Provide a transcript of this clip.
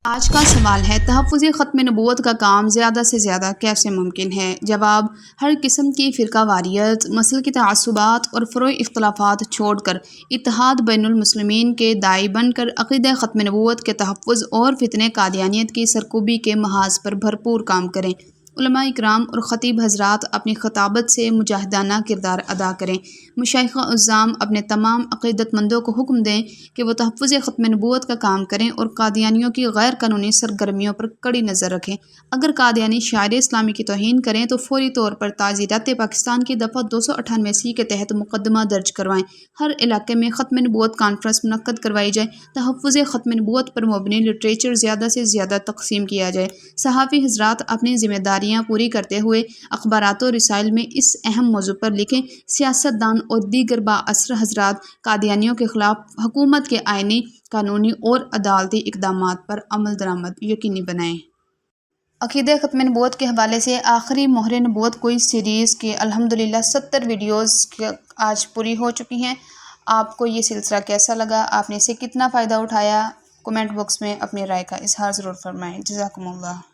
آج کا سوال ہے تحفظ ختم نبوت کا کام زیادہ سے زیادہ کیسے ممکن ہے؟ جواب: ہر قسم کی فرقہ واریت، مسلکی تعصبات اور فروعی اختلافات چھوڑ کر اتحاد بین المسلمین کے داعی بن کر عقیدہ ختم نبوت کے تحفظ اور فتنہ قادیانیت کی سرکوبی کے محاذ پر بھرپور کام کریں۔ علماء اکرام اور خطیب حضرات اپنی خطابت سے مجاہدانہ کردار ادا کریں۔ مشائخ عظام اپنے تمام عقیدت مندوں کو حکم دیں کہ وہ تحفظ ختم نبوت کا کام کریں اور قادیانیوں کی غیر قانونی سرگرمیوں پر کڑی نظر رکھیں۔ اگر قادیانی شاعر اسلامی کی توہین کریں تو فوری طور پر تعزیرات پاکستان کی دفعہ 298C کے تحت مقدمہ درج کروائیں۔ ہر علاقے میں ختم نبوت کانفرنس منعقد کروائی جائے۔ تحفظ ختم نبوت پر مبنی لٹریچر زیادہ سے زیادہ تقسیم کیا جائے۔ صحافی حضرات اپنی ذمہ داریاں پوری کرتے ہوئے اخبارات و رسائل میں اس اہم موضوع پر لکھیں۔ سیاست دان اور دیگر بااثر حضرات قادیانیوں کے خلاف حکومت کے آئینی، قانونی اور عدالتی اقدامات پر عمل درآمد یقینی بنائیں۔ عقیدہ ختم نبوت کے حوالے سے آخری مہر نبوت کوئز سیریز کے الحمدللہ 70 ویڈیوز آج پوری ہو چکی ہیں۔ آپ کو یہ سلسلہ کیسا لگا؟ آپ نے اس سے کتنا فائدہ اٹھایا؟ کمنٹ باکس میں اپنی رائے کا اظہار ضرور فرمائیں۔ جزاکم اللہ۔